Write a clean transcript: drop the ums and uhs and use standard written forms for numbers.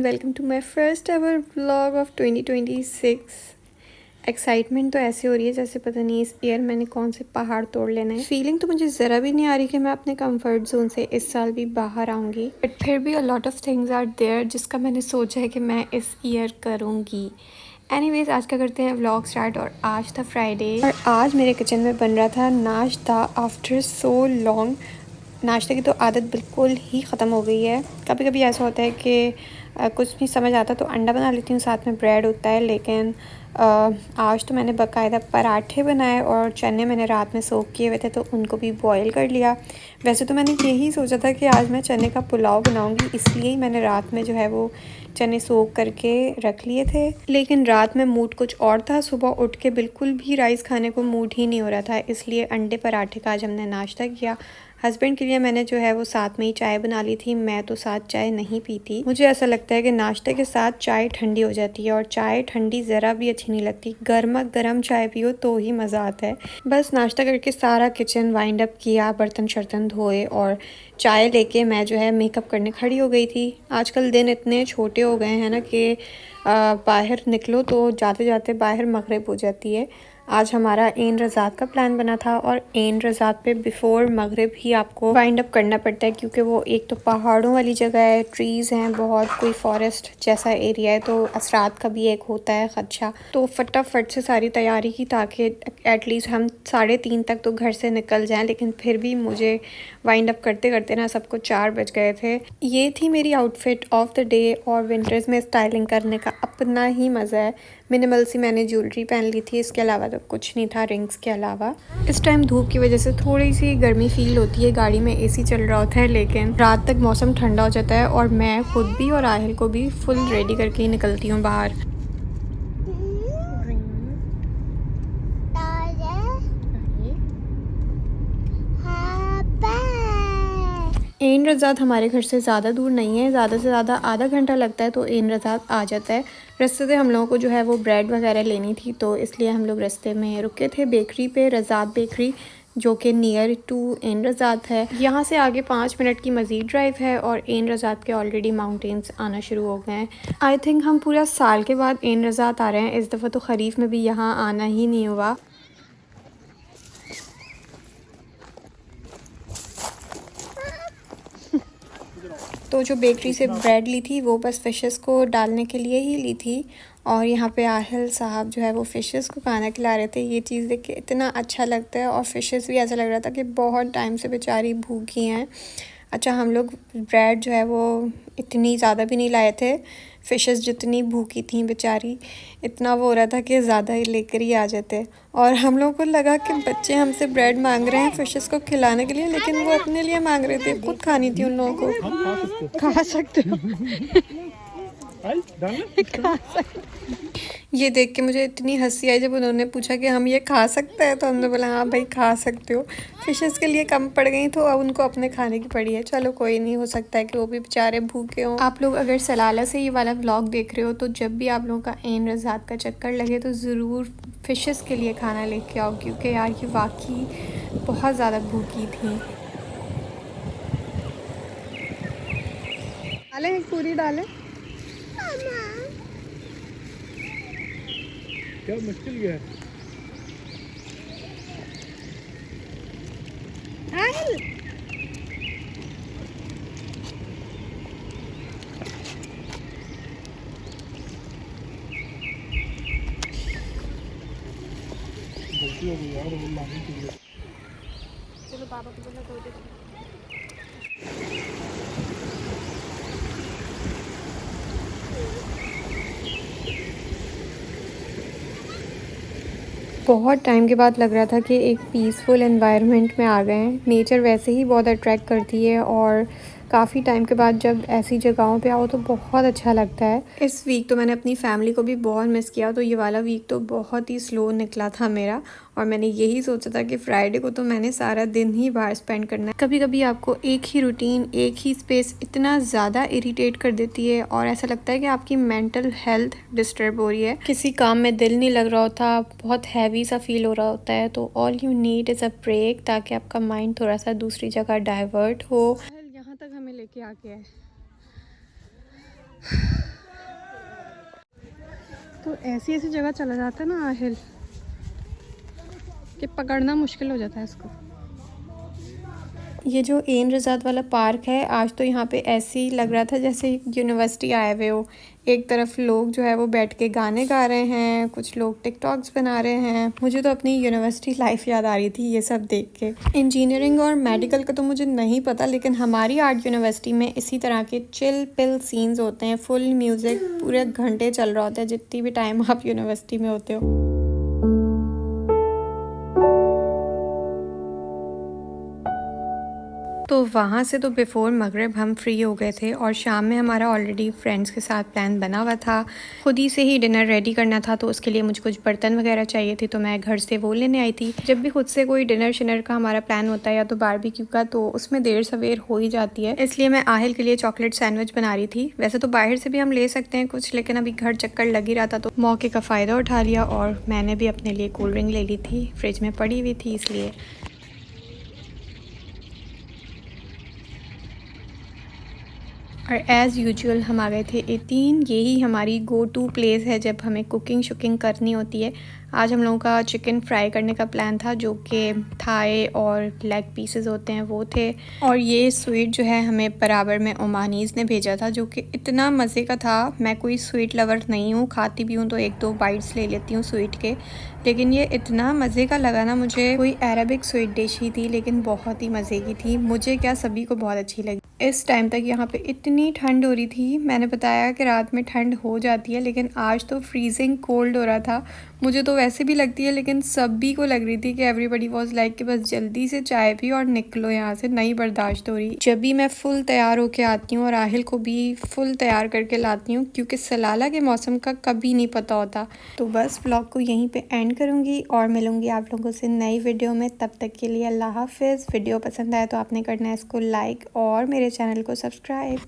Welcome to my first ever vlog of 2026। Excitement तो ऐसे हो रही है जैसे पता नहीं इस ईयर मैंने कौन से पहाड़ तोड़ लेना है। फीलिंग तो मुझे ज़रा भी नहीं आ रही कि मैं अपने कंफर्ट जोन से इस साल भी बाहर आऊँगी, बट फिर भी a lot of things are there जिसका मैंने सोचा है कि मैं इस ईयर करूँगी। एनीवेज, आज का करते हैं व्लॉग स्टार्ट। और आज था फ्राइडे और आज मेरे किचन में बन रहा था नाश्ता आफ्टर सो लॉन्ग। नाश्ते की तो आदत बिल्कुल ही ख़त्म हो गई है। कभी कभी ऐसा होता है कि कुछ नहीं समझ आता तो अंडा बना लेती हूँ, साथ में ब्रेड होता है, लेकिन आज तो मैंने बाकायदा पराठे बनाए और चने मैंने रात में सोक किए हुए थे तो उनको भी बॉईल कर लिया। वैसे तो मैंने यही सोचा था कि आज मैं चने का पुलाव बनाऊँगी, इसलिए ही मैंने रात में जो है वो चने सोक करके रख लिए थे, लेकिन रात में मूड कुछ और था। सुबह उठ के बिल्कुल भी राइस खाने को मूड ही नहीं हो रहा था, इसलिए अंडे पराठे का आज हमने नाश्ता किया। हस्बैंड के लिए मैंने जो है वो साथ में ही चाय बना ली थी। मैं तो साथ चाय नहीं पीती, मुझे ऐसा लगता है कि नाश्ते के साथ चाय ठंडी हो जाती है और चाय ठंडी ज़रा भी अच्छी नहीं लगती। गर्मा गर्म चाय पियो तो ही मज़ा आता है। बस नाश्ता करके सारा किचन वाइंड अप किया, बर्तन शर्तन धोए और चाय लेके मैं जो है मेकअप करने खड़ी हो गई थी। आजकल दिन इतने छोटे हो गए हैं ना कि बाहर निकलो तो जाते जाते बाहर मगरिब हो जाती है। आज हमारा एन रज़ात का प्लान बना था और एन रज़ात पे बिफ़ोर मगरिब ही आपको वाइंड अप करना पड़ता है, क्योंकि वो एक तो पहाड़ों वाली जगह है, ट्रीज़ हैं बहुत, कोई फॉरेस्ट जैसा एरिया है, तो असरात का भी एक होता है खदशा। तो फटाफट से सारी तैयारी की ताकि एटलीस्ट हम 3:30 तक तो घर से निकल जाएं, लेकिन फिर भी मुझे वाइंड अप करते करते ना सबको 4 बज गए थे। ये थी मेरी आउटफिट ऑफ द डे और विंटर्स में स्टाइलिंग करने का अपना ही मज़ा है। मिनिमल सी मैंने ज्वेलरी पहन ली थी, इसके अलावा तो कुछ नहीं था रिंग्स के अलावा। इस टाइम धूप की वजह से थोड़ी सी गर्मी फील होती है, गाड़ी में एसी चल रहा होता है, लेकिन रात तक मौसम ठंडा हो जाता है और मैं खुद भी और आहिल को भी फुल रेडी करके ही निकलती हूँ बाहर। एन रज़ात हमारे घर से ज़्यादा दूर नहीं है, ज़्यादा से ज़्यादा आधा घंटा लगता है तो एन रज़ात आ जाता है। रास्ते से हम लोगों को जो है वो ब्रेड वगैरह लेनी थी, तो इसलिए हम लोग रास्ते में रुके थे बेकरी पे, रज़ात बेकरी, जो कि नियर टू एन रज़ात है। यहाँ से आगे 5 मिनट की मज़ीद ड्राइव है और एन रज़ात के ऑलरेडी माउंटेन्स आना शुरू हो गए हैं। आई थिंक हम पूरा साल के बाद एन रज़ात आ रहे हैं, इस दफ़ा तो ख़रीफ में भी यहाँ आना ही नहीं हुआ। तो जो बेकरी से ब्रेड ली थी वो बस फ़िशेस को डालने के लिए ही ली थी, और यहाँ पे आहिल साहब जो है वो फ़िशेस को खाना खिला रहे थे। ये चीज़ देख के इतना अच्छा लगता है, और फ़िशेस भी ऐसा लग रहा था कि बहुत टाइम से बेचारी भूखी हैं। अच्छा, हम लोग ब्रेड जो है वो इतनी ज़्यादा भी नहीं लाए थे, फ़िशेस जितनी भूखी थी बेचारी, इतना वो हो रहा था कि ज़्यादा ही लेकर ही आ जाते। और हम लोगों को लगा कि बच्चे हमसे ब्रेड मांग रहे हैं फ़िशेस को खिलाने के लिए, लेकिन वो अपने लिए मांग रहे थे, खुद खानी थी उन लोगों को। खा सकते हो खा सकते। ये देख के मुझे इतनी हंसी आई जब उन्होंने पूछा कि हम ये खा सकते हैं, तो हमने बोला हाँ भाई खा सकते हो। फिशेस के लिए कम पड़ गई तो अब उनको अपने खाने की पड़ी है। चलो कोई नहीं, हो सकता है कि वो भी बेचारे भूखे हों। आप लोग अगर सलाला से ये वाला व्लॉग देख रहे हो तो जब भी आप लोगों का एन रज़ात का चक्कर लगे तो ज़रूर फ़िशेस के लिए खाना लेके आओ, क्योंकि यार ये वाकई बहुत ज़्यादा भूखी थी। डालें पूरी डालें। क्या मुश्किल क्या है? गलती हो गई यार, वो लानी चाहिए। चलो पापा को बोला दो दे। बहुत टाइम के बाद लग रहा था कि एक पीसफुल एनवायरनमेंट में आ गए हैं। नेचर वैसे ही बहुत अट्रैक्ट करती है और काफ़ी टाइम के बाद जब ऐसी जगहों पे आओ तो बहुत अच्छा लगता है। इस वीक तो मैंने अपनी फैमिली को भी बहुत मिस किया, तो ये वाला वीक तो बहुत ही स्लो निकला था मेरा, और मैंने यही सोचा था कि फ्राइडे को तो मैंने सारा दिन ही बाहर स्पेंड करना है। कभी कभी आपको एक ही रूटीन, एक ही स्पेस इतना ज़्यादा इरिटेट कर देती है और ऐसा लगता है कि आपकी मेंटल हेल्थ डिस्टर्ब हो रही है, किसी काम में दिल नहीं लग रहा होता, बहुत हैवी सा फील हो रहा होता है। तो all you need is a break, ताकि आपका माइंड थोड़ा सा दूसरी जगह डाइवर्ट हो। यहाँ तक हमें लेके आ गया है। तो ऐसी ऐसी जगह चला जाता है ना आहिल कि पकड़ना मुश्किल हो जाता है इसको। ये जो एन रिज़ात वाला पार्क है, आज तो यहाँ पे ऐसे ही लग रहा था जैसे यूनिवर्सिटी आए हुए हो। एक तरफ लोग जो है वो बैठ के गाने गा रहे हैं, कुछ लोग टिकटॉक्स बना रहे हैं। मुझे तो अपनी यूनिवर्सिटी लाइफ याद आ रही थी ये सब देख के। इंजीनियरिंग और मेडिकल का तो मुझे नहीं पता, लेकिन हमारी आर्ट यूनिवर्सिटी में इसी तरह के चिल पिल सीन्स होते हैं। फुल म्यूज़िक पूरे घंटे चल रहा होता है जितनी भी टाइम आप यूनिवर्सिटी में होते हो। तो वहाँ से तो बिफ़ोर मगरिब हम फ्री हो गए थे और शाम में हमारा ऑलरेडी फ्रेंड्स के साथ प्लान बना हुआ था। खुद ही से ही डिनर रेडी करना था, तो उसके लिए मुझे कुछ बर्तन वगैरह चाहिए थे, तो मैं घर से वो लेने आई थी। जब भी खुद से कोई डिनर शिनर का हमारा प्लान होता है या तो बारबेक्यू का, तो उसमें देर सवेर हो ही जाती है। इसलिए मैं आहिल के लिए चॉकलेट सैंडविच बना रही थी। वैसे तो बाहर से भी हम ले सकते हैं कुछ, लेकिन अभी घर चक्कर लग ही रहा था तो मौके का फ़ायदा उठा लिया और मैंने भी अपने लिए कोल्ड ड्रिंक ले ली थी, फ्रिज में पड़ी हुई थी इसलिए। और एज़ यूजुअल हम आ गए थे 18। यही हमारी गो टू प्लेस है जब हमें कुकिंग शुकिंग करनी होती है। आज हम लोगों का चिकन फ्राई करने का प्लान था, जो कि थाई और लेग पीसेस होते हैं वो थे। और ये स्वीट जो है हमें बराबर में ओमानीज़ ने भेजा था, जो कि इतना मज़े का था। मैं कोई स्वीट लवर नहीं हूँ, खाती भी हूँ तो एक दो बाइट्स ले लेती हूँ स्वीट के, लेकिन ये इतना मज़े का लगा ना मुझे। कोई अरबिक स्वीट डिश ही थी लेकिन बहुत ही मज़े की थी। मुझे क्या, सभी को बहुत अच्छी लगी। इस टाइम तक यहाँ पे इतनी ठंड हो रही थी। मैंने बताया कि रात में ठंड हो जाती है, लेकिन आज तो फ्रीजिंग कोल्ड हो रहा था। मुझे तो वैसे भी लगती है, लेकिन सभी को लग रही थी कि एवरीबडी वाज लाइक कि बस जल्दी से चाय पी और निकलो यहाँ से, नहीं बर्दाश्त हो रही। जब भी मैं फुल तैयार होके आती हूँ और आहिल को भी फुल तैयार करके लाती हूँ, क्योंकि सलाला के मौसम का कभी नहीं पता होता। तो बस व्लॉग को यहीं पे एंड करूँगी और मिलूँगी आप लोगों से नई वीडियो में। तब तक के लिए अल्लाह हाफिज़। वीडियो पसंद आए तो आपने करना है इसको लाइक और मेरे चैनल को सब्सक्राइब।